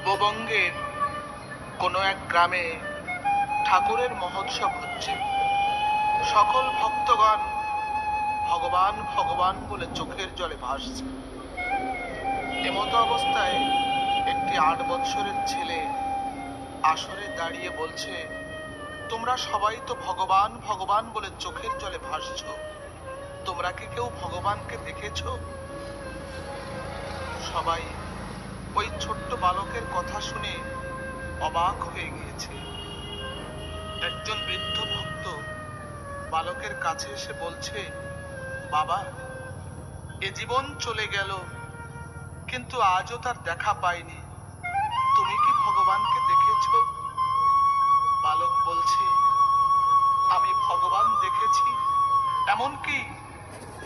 পূর্ববঙ্গের কোনো এক গ্রামে ঠাকুরের মহোৎসব হচ্ছে। সকল ভক্তগণ ভগবান ভগবান বলে চোখের জলে ভাসছে। এমতো অবস্থায় একটি ৮ বৎসরের ছেলে আসরে দাঁড়িয়ে বলছে, তোমরা সবাই তো ভগবান ভগবান বলে চোখের জলে ভাসছ, তোমরা কি কেউ ভগবানকে দেখেছ? সবাই ওই ছোট্ট বালকের কথা শুনে অবাক হয়ে গিয়েছে। একজন বৃদ্ধ ভক্ত বালকের কাছে এসে বলছে, বাবা, এ জীবন চলে গেল, কিন্তু আজও তার দেখা পাইনি, তুমি কি ভগবানকে দেখেছ? বালক বলছে, আমি ভগবান দেখেছি, এমনকি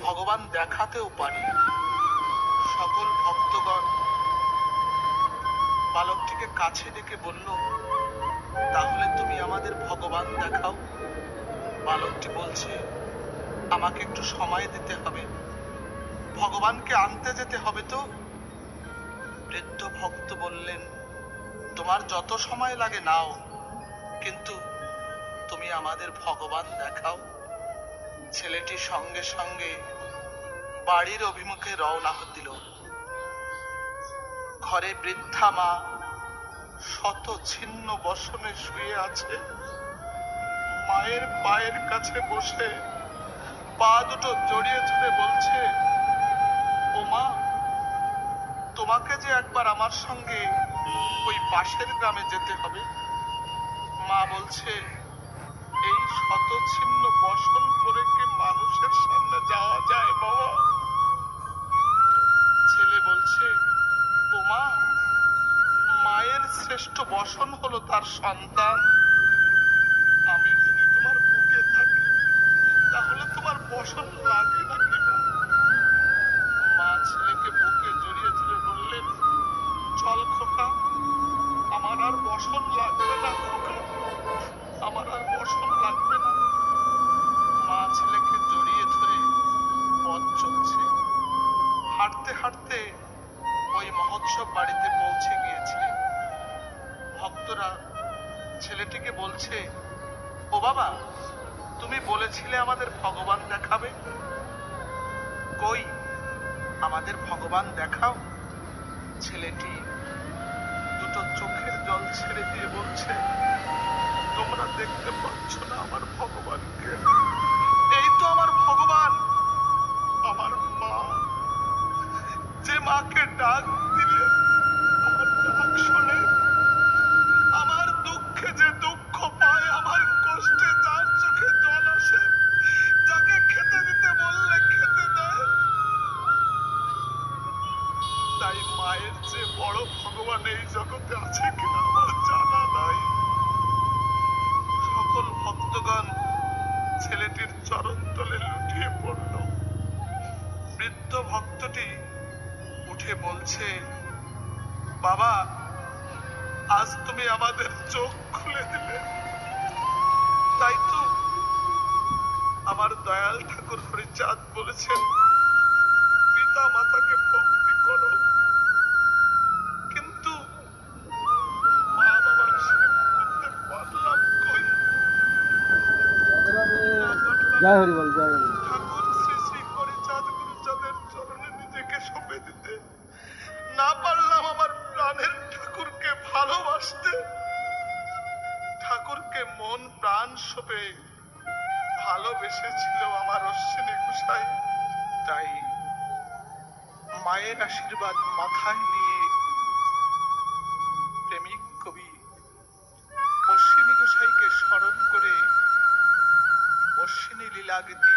ভগবান দেখাতেও পারি। সকল ভক্তগণ বালকটিকে কাছে ডেকে বলল, তাহলে তুমি আমাদের ভগবান দেখাও। বালকটি বলছে, আমাকে একটু সময় দিতে হবে, ভগবানকে আনতে যেতে হবে তো। বৃদ্ধ ভক্ত বললেন, তোমার যত সময় লাগে নাও, কিন্তু তুমি আমাদের ভগবান দেখাও। ছেলেটি সঙ্গে সঙ্গে বাড়ির অভিমুখে রওনা দিল। ঘরে বৃদ্ধা মা শত ছিন্ন বসনে শুয়ে আছে। মায়ের পায়ের কাছে বসে পা দুটো জড়িয়ে ধরে বলছে, ও মা, তোমাকে যে একবার আমার সঙ্গে ওই পাশের গ্রামে যেতে হবে। মা বলছে, এই শত ছিন্ন বসন করে কি মানুষের সামনে যাওয়া যায় বাবা? ছেলে বলছে, ও মা, মায়ের শ্রেষ্ঠ বসন হলো তার সন্তান। আমি যদি তোমার বুকে থাকি, তাহলে তোমার বসন লাগে নাকি মা? মা ছেলেকে বুকে জড়িয়ে ধরে বললেন, চল খোকা, আমার আর বসন লাগবে না খোকা, আমার আর বসন লাগবে না। মা ছেলেকে জড়িয়ে ধরে পথ চলছে। হাঁটতে হাঁটতে ওই মহোৎসব বাড়িতে পৌঁছে গিয়েছে। ভক্তরা ছেলেটিকে বলছে, ও বাবা, তুমি বলেছিলে আমাদের ভগবান দেখাবে, কই আমাদের ভগবান দেখাও। ছেলেটি দুটো চোখের জল ছেড়ে দিয়ে বলছে, তোমরা দেখতে পাচ্ছ না আমার ভগবানকে? এই তো আমার ভগবান, আমার মা, যে মাকে ডাক দিলে আমার ডাক শোনে, আমার দুঃখে যে দুঃখ পায়, আমার কষ্টে যার চোখে জল আসে, যাকে খেতে দিতে বললে খেতে দেয়। তাই মায়ের যে বড় ভগবান এই জগতে আছে কিনা আমার জানা নাই। সকল ভক্তগণ ছেলেটির চরণ তলে লুটিয়ে পড়ল। বৃদ্ধ ভক্তটি উঠে বলছে, বাবা, আজ তুমি আমাদের চোখ খুলে দিলে। তাই তো আমার দয়াল ঠাকুর হরিচাঁদ বলেছেন, পিতা মাতাকে ভক্তি করো, কিন্তু মা বাবার সেবা করতে পারলাম কই? জয় হরি বল, জয় হরি। ঠাকুর শ্রী শ্রী হরিচাঁদ গুরুচাঁদের চরণে নিজেকে সঁপে দিতে না পারলাম আমার প্রাণের ঠাকুরকে ভালোবাসতে। ঠাকুরকে মন প্রাণ সঁপে ভালোবেসেছিল আমার অশ্বিনী গোসাই। তাই মায়ের আশীর্বাদ মাথায় নিয়ে প্রেমিক কবি অশ্বিনী গোসাইকে স্মরণ করে অশ্বিনী লীলা গীতি